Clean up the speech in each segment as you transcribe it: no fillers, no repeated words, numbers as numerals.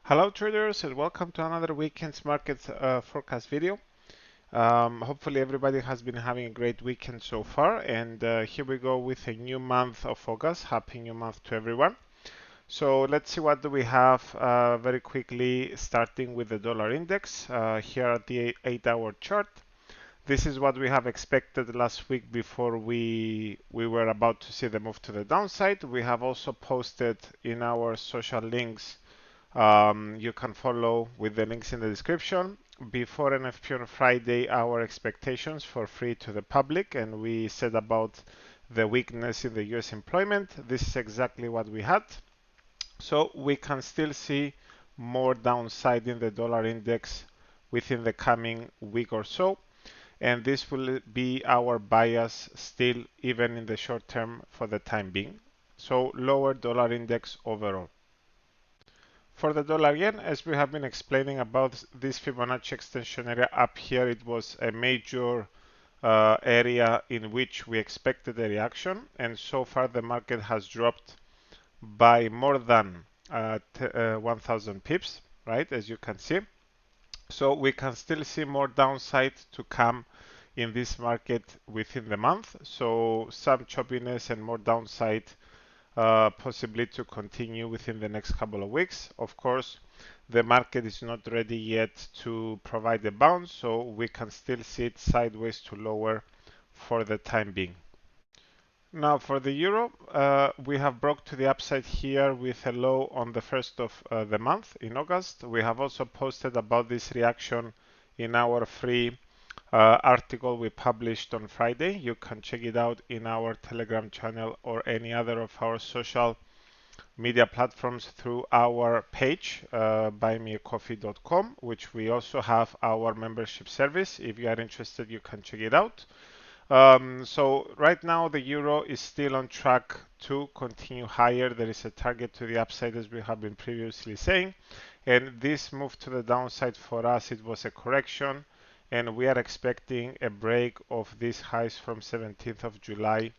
Hello traders and welcome to another weekend's market forecast video. Hopefully everybody has been having a great weekend so far, and here we go with a new month of August. Happy new month to everyone. So let's see what do we have very quickly, starting with the dollar index here at the 8-hour chart. This is what we have expected last week before we were about to see the move to the downside. We have also posted in our social links. You can follow with the links in the description. Before NFP on Friday, our expectations for free to the public, and we said about the weakness in the US employment. This is exactly what we had. So we can still see more downside in the dollar index within the coming week or so. And this will be our bias still, even in the short term for the time being. So lower dollar index overall. For the dollar yen, as we have been explaining about this Fibonacci extension area up here, it was a major area in which we expected a reaction, and so far the market has dropped by more than 1000 pips, right, as you can see. So we can still see more downside to come in this market within the month, so some choppiness and more downside possibly to continue within the next couple of weeks. Of course, the market is not ready yet to provide a bounce, so we can still see it sideways to lower for the time being. Now for the euro, we have broke to the upside here with a low on the 1st of the month in August. We have also posted about this reaction in our free article we published on Friday. You can check it out in our Telegram channel or any other of our social media platforms through our page, buymeacoffee.com, which we also have our membership service. If you are interested, you can check it out. So right now the euro is still on track to continue higher. There is a target to the upside, as we have been previously saying, and this move to the downside for us, it was a correction, and we are expecting a break of these highs from 17th of July,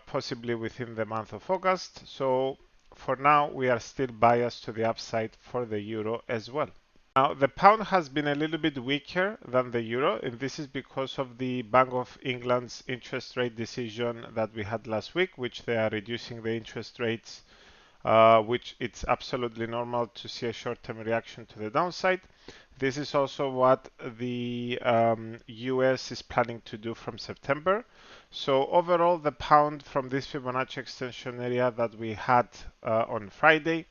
possibly within the month of August. So for now, we are still biased to the upside for the euro as well. Now, the pound has been a little bit weaker than the euro, and this is because of the Bank of England's interest rate decision that we had last week, which they are reducing the interest rates, which it's absolutely normal to see a short-term reaction to the downside. This is also what the US is planning to do from September. So overall, the pound from this Fibonacci extension area that we had on Friday,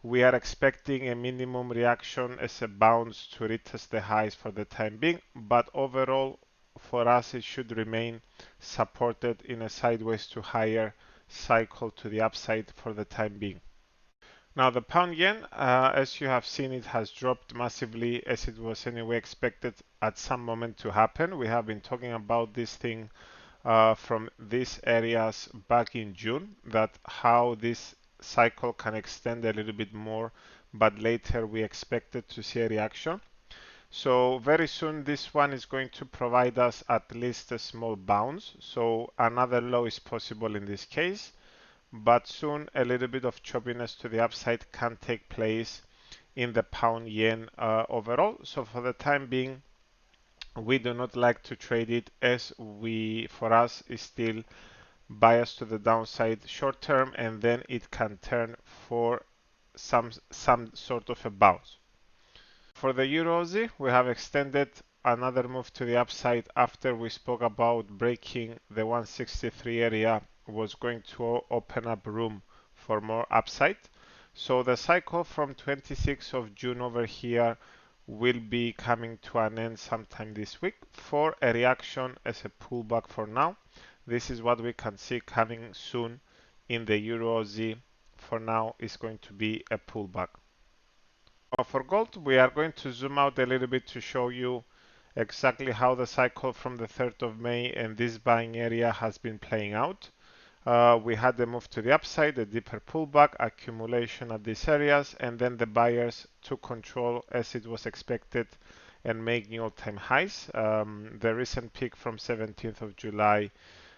we are expecting a minimum reaction as a bounce to retest the highs for the time being, but overall for us it should remain supported in a sideways to higher cycle to the upside for the time being. Now the pound yen, as you have seen, it has dropped massively, as it was anyway expected at some moment to happen. We have been talking about this thing from these areas back in June, that how this cycle can extend a little bit more, but later we expected to see a reaction. So very soon this one is going to provide us at least a small bounce. So another low is possible in this case, but soon a little bit of choppiness to the upside can take place in the pound yen overall. So for the time being, we do not like to trade it, as for us is still biased to the downside short term, and then it can turn for some sort of a bounce. For the EURUSD, we have extended another move to the upside after we spoke about breaking the 163 area was going to open up room for more upside. So the cycle from 26th of June over here will be coming to an end sometime this week for a reaction as a pullback for now. This is what we can see coming soon in the EURUSD. For now is going to be a pullback. For gold, we are going to zoom out a little bit to show you exactly how the cycle from the 3rd of May and this buying area has been playing out. We had the move to the upside, a deeper pullback, accumulation at these areas, and then the buyers took control as it was expected and make new all-time highs. The recent peak from 17th of July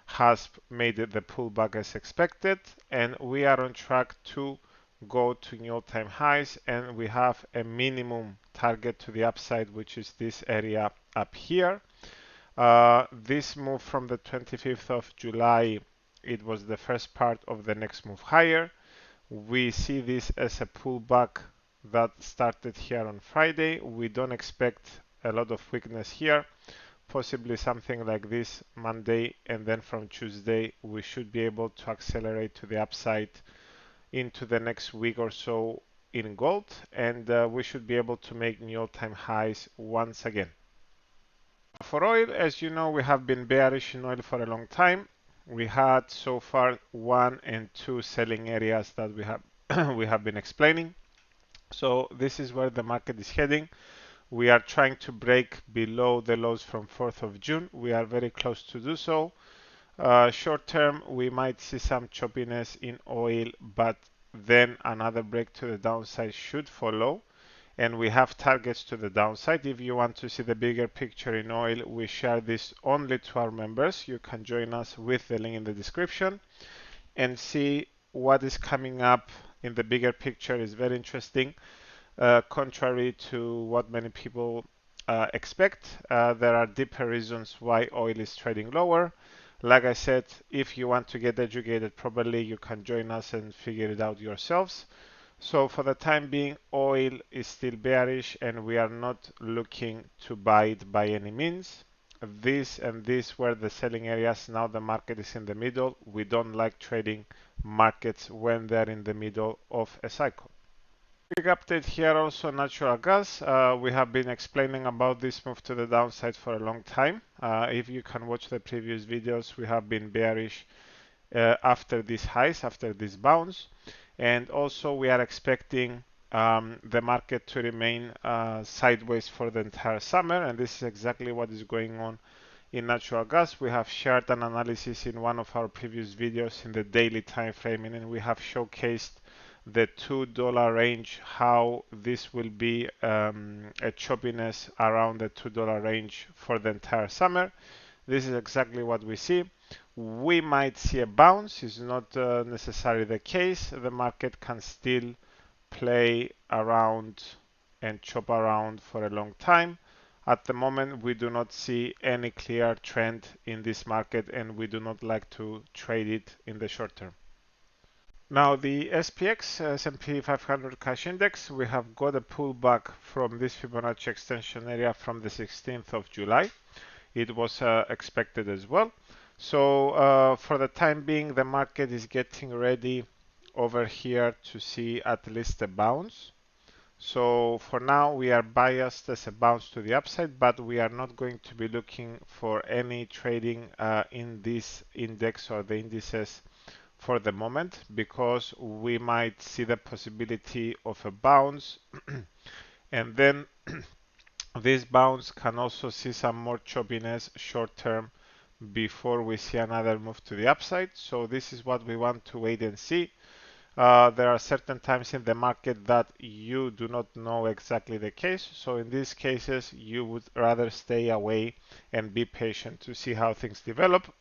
has made it the pullback as expected, and we are on track to go to new all-time highs, and we have a minimum target to the upside, which is this area up here. This move from the 25th of July, it was the first part of the next move higher. We see this as a pullback that started here on Friday. We don't expect a lot of weakness here, possibly something like this Monday, and then from Tuesday we should be able to accelerate to the upside into the next week or so in gold, and we should be able to make new all-time highs once again. For oil, as you know, we have been bearish in oil for a long time. We had so far 1 and 2 selling areas that we have we have been explaining. So this is where the market is heading. We are trying to break below the lows from 4th of June. We are very close to do so. Short term, we might see some choppiness in oil, but then another break to the downside should follow. And we have targets to the downside. If you want to see the bigger picture in oil, we share this only to our members. You can join us with the link in the description and see what is coming up in the bigger picture. Is very interesting. Contrary to what many people expect, there are deeper reasons why oil is trading lower. Like I said, if you want to get educated properly, you can join us and figure it out yourselves. So for the time being, oil is still bearish and we are not looking to buy it by any means. This and this were the selling areas. Now the market is in the middle. We don't like trading markets when they're in the middle of a cycle. Big update here also natural gas. We have been explaining about this move to the downside for a long time. If you can watch the previous videos, we have been bearish after these highs, after this bounce. And also we are expecting the market to remain sideways for the entire summer, and this is exactly what is going on in natural gas. We have shared an analysis in one of our previous videos in the daily time frame, and we have showcased the $2 range, how this will be a choppiness around the $2 range for the entire summer. This is exactly what we see. We might see a bounce. It's not necessarily the case. The market can still play around and chop around for a long time. At the moment, we do not see any clear trend in this market, and we do not like to trade it in the short term. Now the SPX, S&P 500 cash index, we have got a pullback from this Fibonacci extension area from the 16th of July. It was expected as well. So for the time being, the market is getting ready over here to see at least a bounce. So for now, we are biased as a bounce to the upside, but we are not going to be looking for any trading in this index or the indices for the moment, because we might see the possibility of a bounce and then this bounce can also see some more choppiness short term before we see another move to the upside. So this is what we want to wait and see. There are certain times in the market that you do not know exactly the case. So in these cases, you would rather stay away and be patient to see how things develop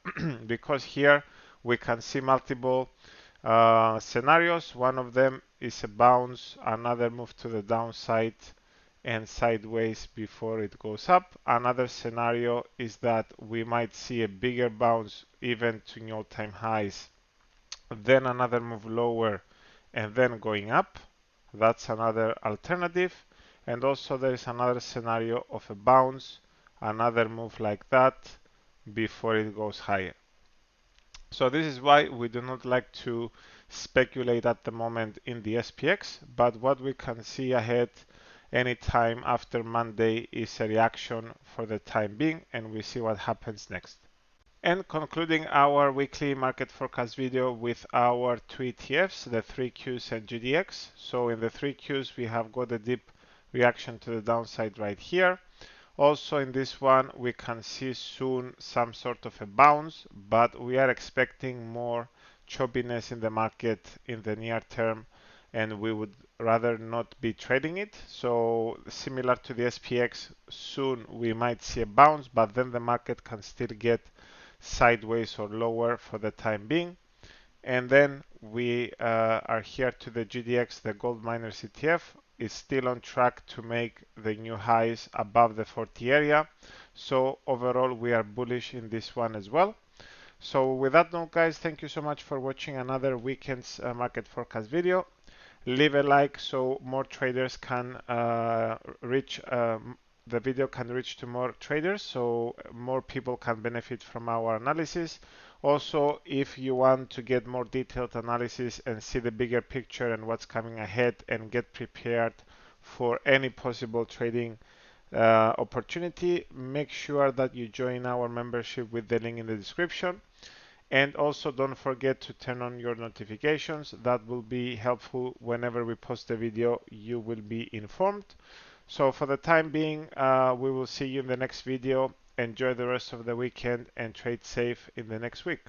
because here we can see multiple scenarios. One of them is a bounce, another move to the downside and sideways before it goes up. Another scenario is that we might see a bigger bounce even to new all-time highs, then another move lower and then going up. That's another alternative. And also there is another scenario of a bounce, another move like that before it goes higher. So this is why we do not like to speculate at the moment in the SPX, but what we can see ahead anytime after Monday is a reaction for the time being, and we see what happens next. And concluding our weekly market forecast video with our two ETFs, the 3Qs and GDX. So in the 3Qs, we have got a deep reaction to the downside right here. Also in this one, we can see soon some sort of a bounce, but we are expecting more choppiness in the market in the near term, and we would rather not be trading it. So similar to the SPX, soon we might see a bounce, but then the market can still get sideways or lower for the time being. And then we are here to the GDX, the gold miners ETF is still on track to make the new highs above the 40 area. So overall, we are bullish in this one as well. So with that note, guys, thank you so much for watching another weekend's market forecast video. Leave a like so more traders can reach the video can reach to more traders, so more people can benefit from our analysis. Also, if you want to get more detailed analysis and see the bigger picture and what's coming ahead and get prepared for any possible trading opportunity, make sure that you join our membership with the link in the description. And also don't forget to turn on your notifications. That will be helpful. Whenever we post a video, you will be informed. So for the time being, we will see you in the next video. Enjoy the rest of the weekend and trade safe in the next week.